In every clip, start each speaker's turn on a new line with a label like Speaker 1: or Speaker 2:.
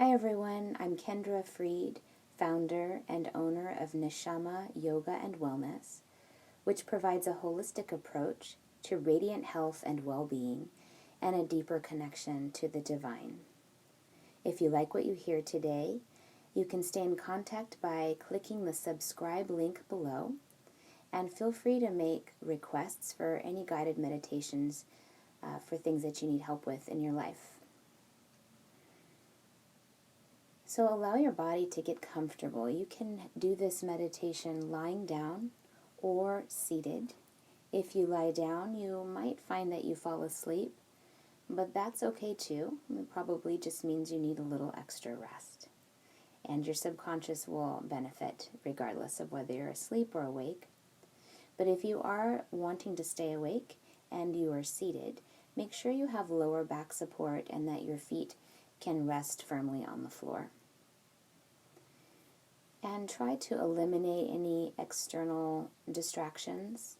Speaker 1: Hi everyone, I'm Kendra Freed, founder and owner of Neshamah Yoga and Wellness, which provides a holistic approach to radiant health and well-being and a deeper connection to the divine. If you like what you hear today, you can stay in contact by clicking the subscribe link below, and feel free to make requests for any guided meditations for things that you need help with in your life. So allow your body to get comfortable. You can do this meditation lying down or seated. If you lie down, you might find that you fall asleep, but that's okay too. It probably just means you need a little extra rest. And your subconscious will benefit regardless of whether you're asleep or awake. But if you are wanting to stay awake and you are seated, make sure you have lower back support and that your feet can rest firmly on the floor. And try to eliminate any external distractions.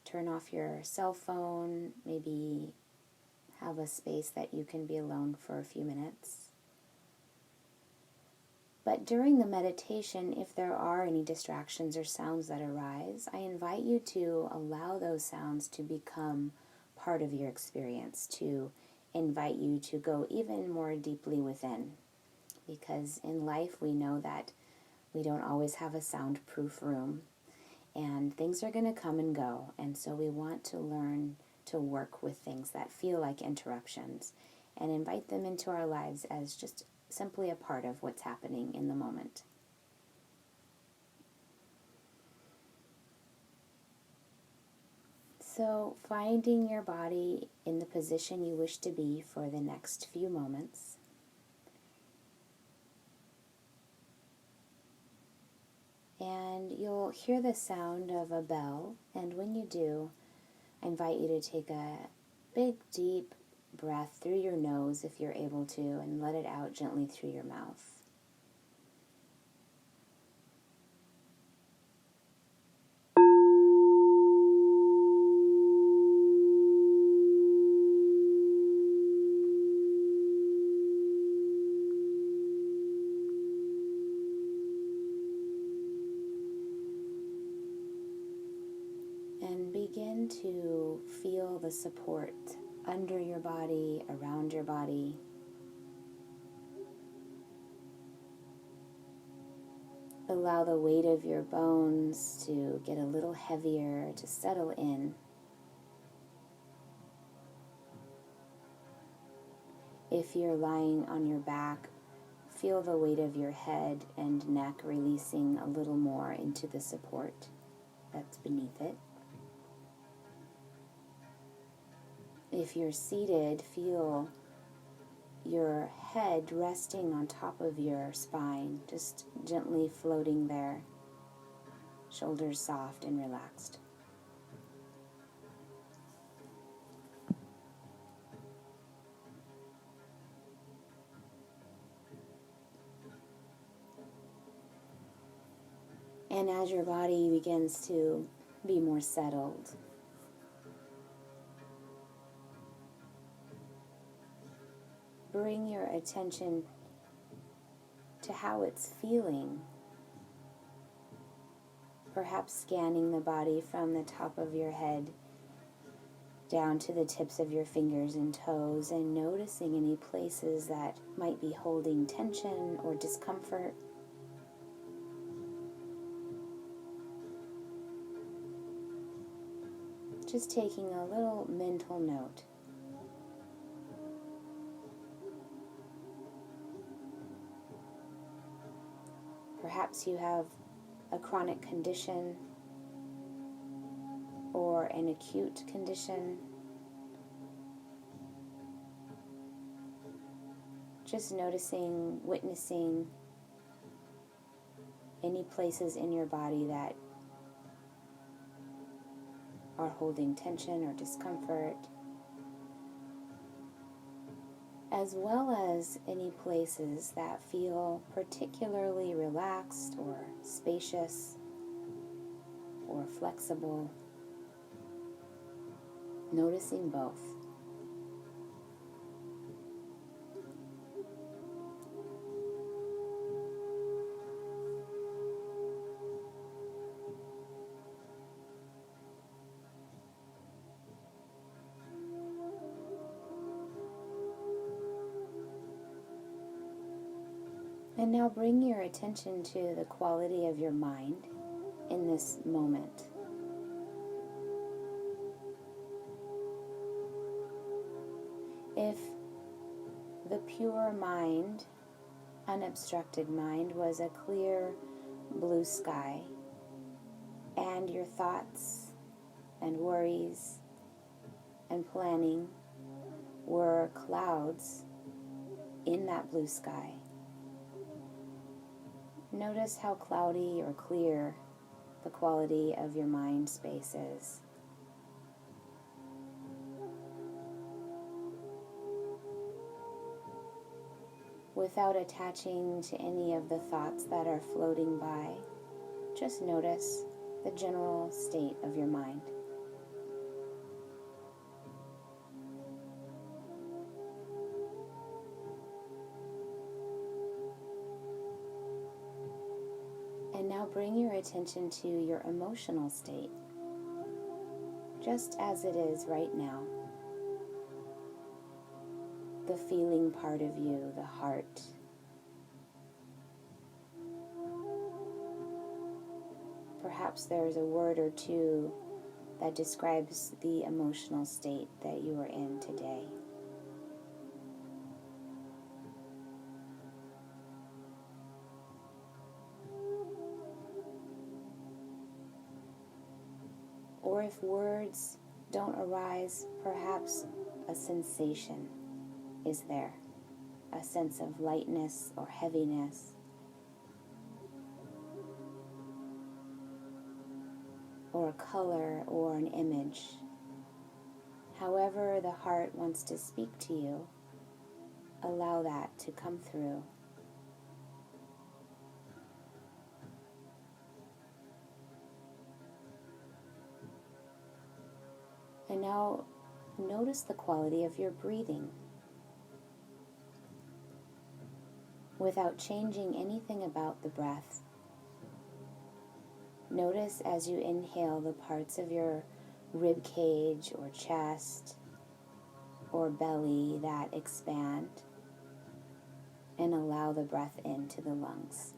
Speaker 1: Turn off your cell phone, maybe have a space that you can be alone for a few minutes. But during the meditation, if there are any distractions or sounds that arise, I invite you to allow those sounds to become part of your experience, to invite you to go even more deeply within. Because in life we know that we don't always have a soundproof room, and things are going to come and go, and so we want to learn to work with things that feel like interruptions and invite them into our lives as just simply a part of what's happening in the moment. So finding your body in the position you wish to be for the next few moments. And you'll hear the sound of a bell, and when you do, I invite you to take a big, deep breath through your nose if you're able to, and let it out gently through your mouth. And begin to feel the support under your body, around your body. Allow the weight of your bones to get a little heavier, to settle in. If you're lying on your back, feel the weight of your head and neck releasing a little more into the support that's beneath it. If you're seated, feel your head resting on top of your spine, just gently floating there, shoulders soft and relaxed. And as your body begins to be more settled, bring your attention to how it's feeling. Perhaps scanning the body from the top of your head down to the tips of your fingers and toes, and noticing any places that might be holding tension or discomfort. Just taking a little mental note. Perhaps you have a chronic condition or an acute condition. Just noticing, witnessing any places in your body that are holding tension or discomfort, as well as any places that feel particularly relaxed or spacious or flexible. Noticing both. And now bring your attention to the quality of your mind in this moment. If the pure mind, unobstructed mind, was a clear blue sky, and your thoughts and worries and planning were clouds in that blue sky, notice how cloudy or clear the quality of your mind space is. Without attaching to any of the thoughts that are floating by, just notice the general state of your mind. And now bring your attention to your emotional state, just as it is right now. The feeling part of you, the heart. Perhaps there's a word or two that describes the emotional state that you are in today. Or if words don't arise, perhaps a sensation is there, a sense of lightness or heaviness. Or a color or an image. However the heart wants to speak to you, allow that to come through. And now notice the quality of your breathing. Without changing anything about the breath, notice as you inhale the parts of your ribcage or chest or belly that expand, and allow the breath into the lungs.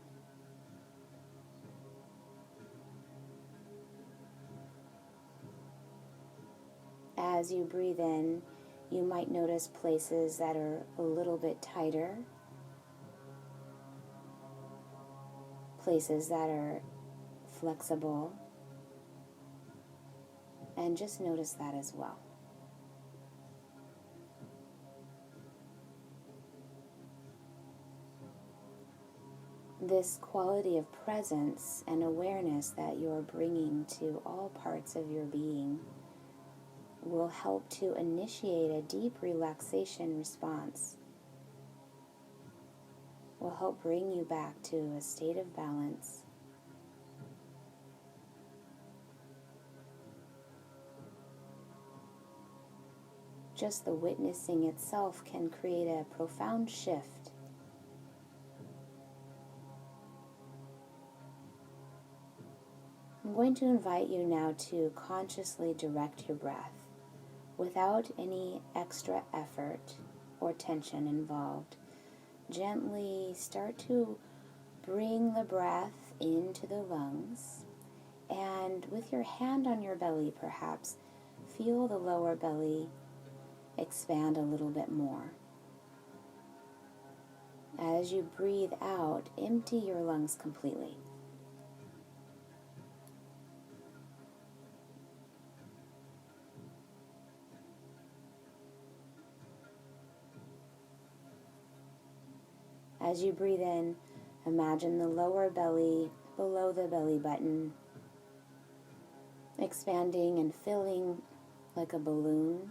Speaker 1: As you breathe in, you might notice places that are a little bit tighter, places that are flexible, and just notice that as well. This quality of presence and awareness that you're bringing to all parts of your being will help to initiate a deep relaxation response, will help bring you back to a state of balance. Just the witnessing itself can create a profound shift. I'm going to invite you now to consciously direct your breath without any extra effort or tension involved. Gently start to bring the breath into the lungs, and with your hand on your belly, perhaps feel the lower belly expand a little bit more. As you breathe out, empty your lungs completely. As you breathe in, imagine the lower belly below the belly button expanding and filling like a balloon,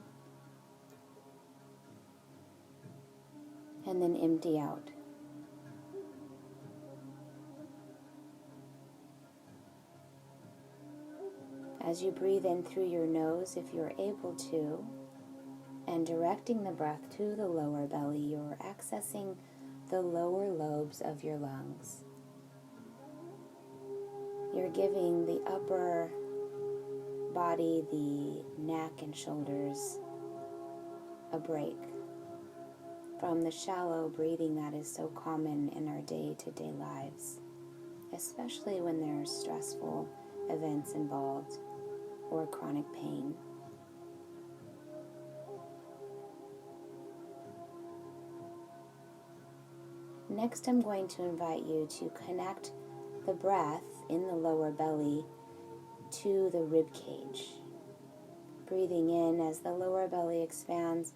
Speaker 1: and then empty out. As you breathe in through your nose, if you're able to, and directing the breath to the lower belly, you're accessing the lower lobes of your lungs. You're giving the upper body, the neck and shoulders, a break from the shallow breathing that is so common in our day-to-day lives, especially when there are stressful events involved or chronic pain. Next, I'm going to invite you to connect the breath in the lower belly to the rib cage. Breathing in as the lower belly expands,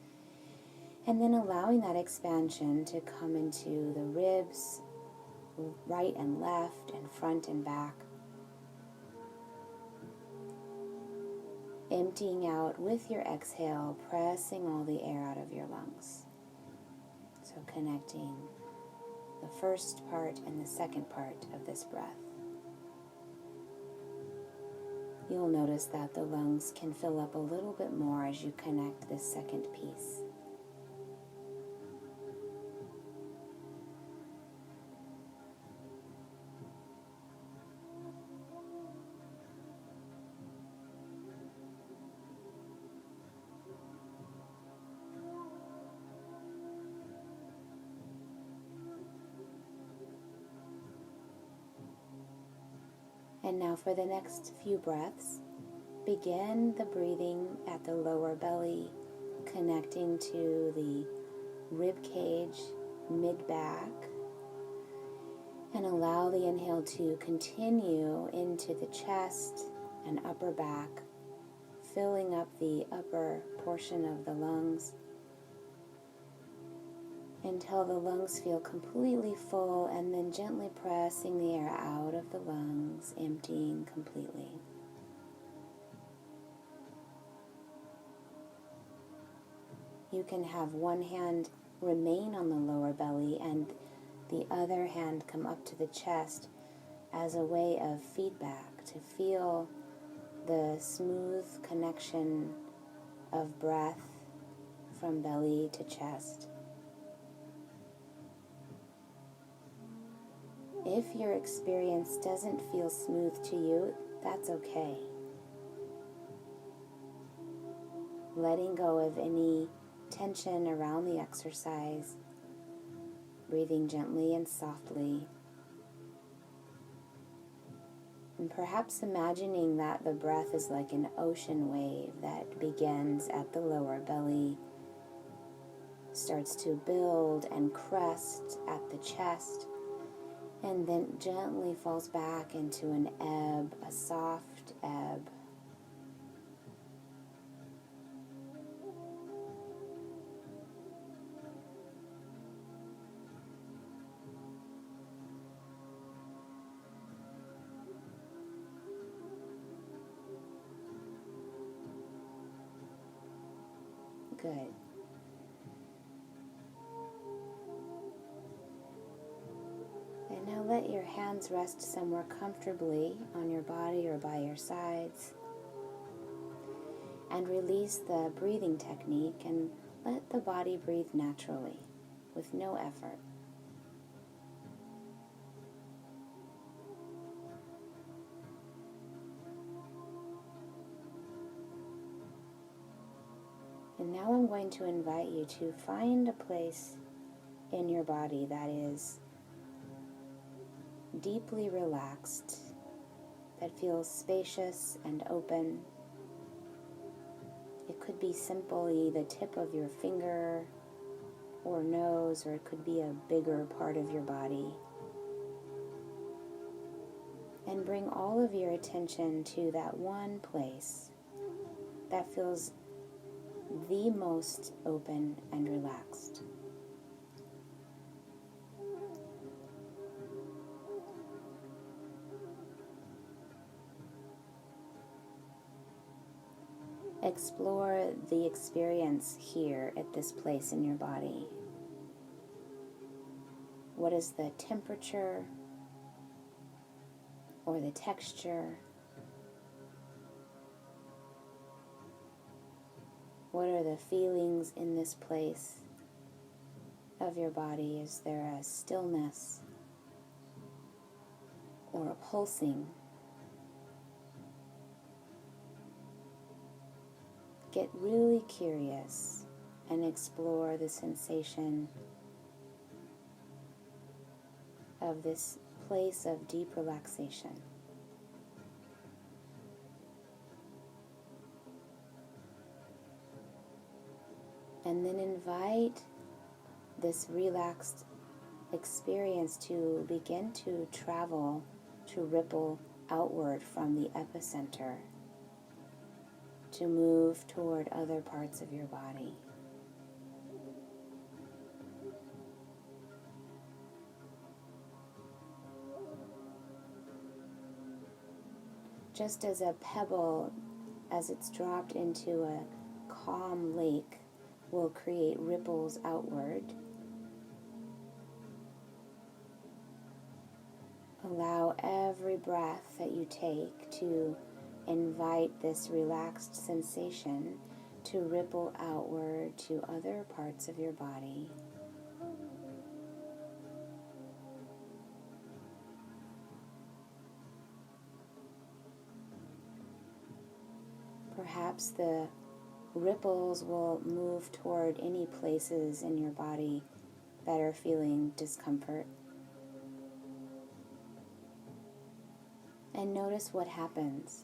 Speaker 1: and then allowing that expansion to come into the ribs, right and left, and front and back. Emptying out with your exhale, pressing all the air out of your lungs. So connecting the first part and the second part of this breath. You'll notice that the lungs can fill up a little bit more as you connect this second piece. And now for the next few breaths, begin the breathing at the lower belly, connecting to the rib cage, mid-back, and allow the inhale to continue into the chest and upper back, filling up the upper portion of the lungs until the lungs feel completely full, and then gently pressing the air out of the lungs, emptying completely. You can have one hand remain on the lower belly and the other hand come up to the chest as a way of feedback to feel the smooth connection of breath from belly to chest. If your experience doesn't feel smooth to you, that's okay. Letting go of any tension around the exercise, breathing gently and softly, and perhaps imagining that the breath is like an ocean wave that begins at the lower belly, starts to build and crest at the chest, and then gently falls back into an ebb, a soft ebb. Good. And now let your hands rest somewhere comfortably on your body or by your sides. And release the breathing technique and let the body breathe naturally with no effort. And now I'm going to invite you to find a place in your body that is deeply relaxed, that feels spacious and open. It could be simply the tip of your finger or nose, or it could be a bigger part of your body. And bring all of your attention to that one place that feels the most open and relaxed. Explore the experience here at this place in your body. What is the temperature or the texture? What are the feelings in this place of your body? Is there a stillness or a pulsing? Get really curious and explore the sensation of this place of deep relaxation. And then invite this relaxed experience to begin to travel, to ripple outward from the epicenter, to move toward other parts of your body. Just as a pebble, as it's dropped into a calm lake, will create ripples outward, allow every breath that you take to invite this relaxed sensation to ripple outward to other parts of your body. Perhaps the ripples will move toward any places in your body that are feeling discomfort. And notice what happens.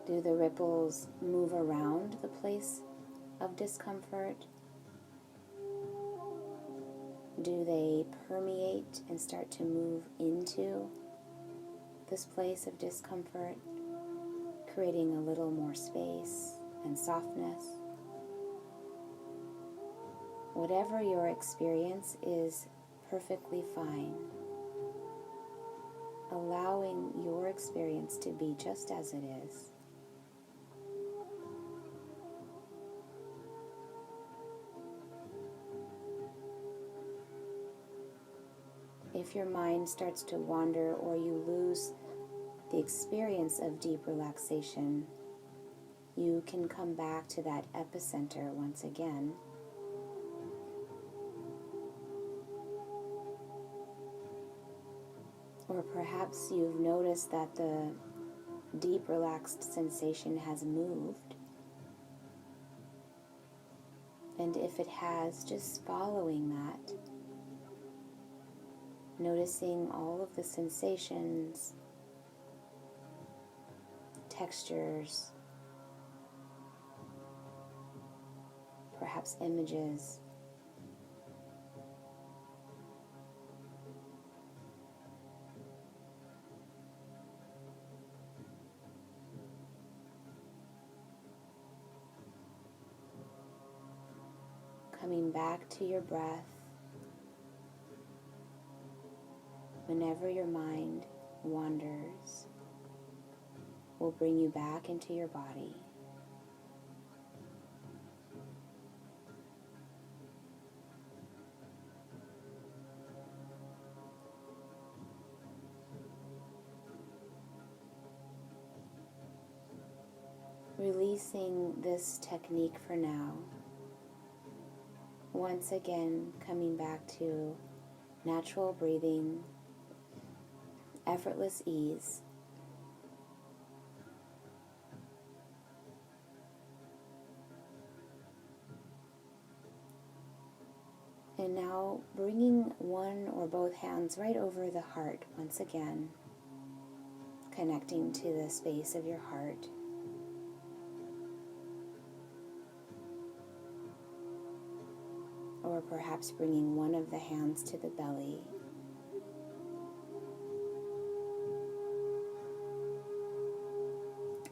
Speaker 1: Do the ripples move around the place of discomfort? Do they permeate and start to move into this place of discomfort, creating a little more space and softness? Whatever your experience is perfectly fine. Allowing your experience to be just as it is. If your mind starts to wander or you lose the experience of deep relaxation, you can come back to that epicenter once again. Or perhaps you've noticed that the deep relaxed sensation has moved. And if it has, just following that, noticing all of the sensations, textures, perhaps images. Coming back to your breath. Whenever your mind wanders, will bring you back into your body. Releasing this technique for now. Once again, coming back to natural breathing, effortless ease. And now bringing one or both hands right over the heart once again, connecting to the space of your heart. Or perhaps bringing one of the hands to the belly.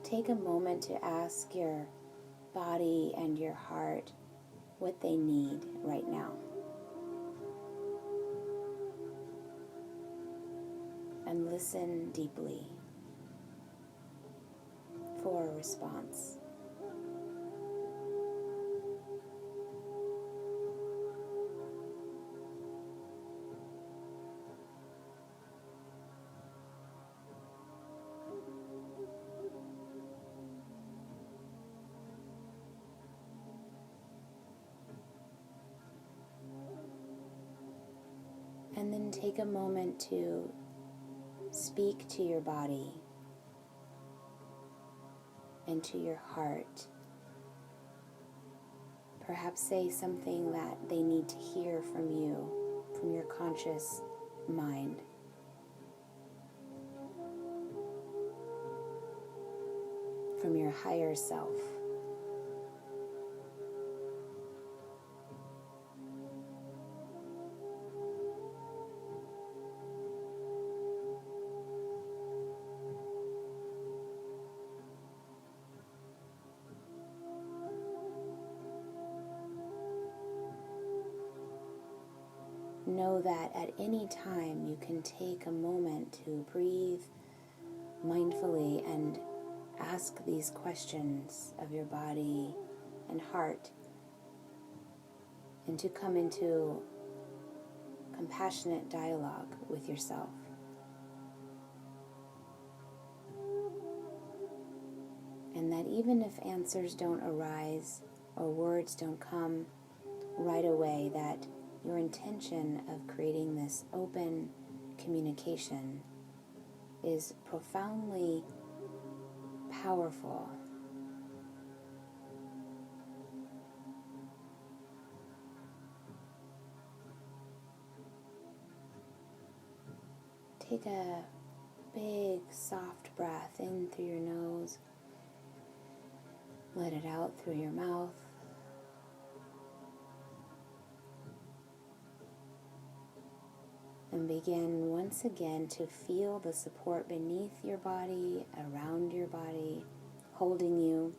Speaker 1: Take a moment to ask your body and your heart what they need right now. And listen deeply for a response. And then take a moment to speak to your body and to your heart. Perhaps say something that they need to hear from you, from your conscious mind. From your higher self. Know that at any time you can take a moment to breathe mindfully and ask these questions of your body and heart, and to come into compassionate dialogue with yourself. And that even if answers don't arise or words don't come right away, that your intention of creating this open communication is profoundly powerful. Take a big, soft breath in through your nose. Let it out through your mouth. And begin once again to feel the support beneath your body, around your body, holding you.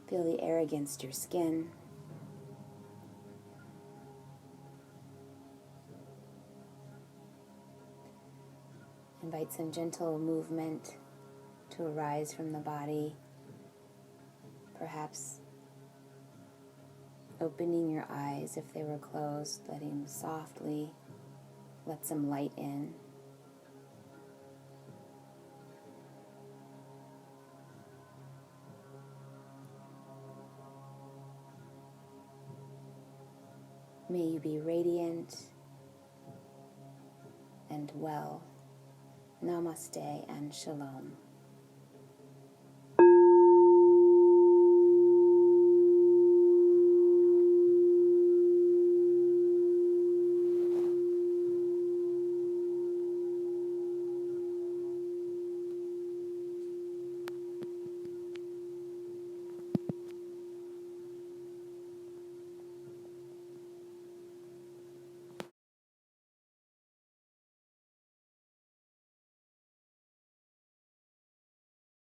Speaker 1: Feel the air against your skin. Invite some gentle movement to arise from the body. Perhaps opening your eyes if they were closed, letting softly let some light in. May you be radiant and well. Namaste and shalom.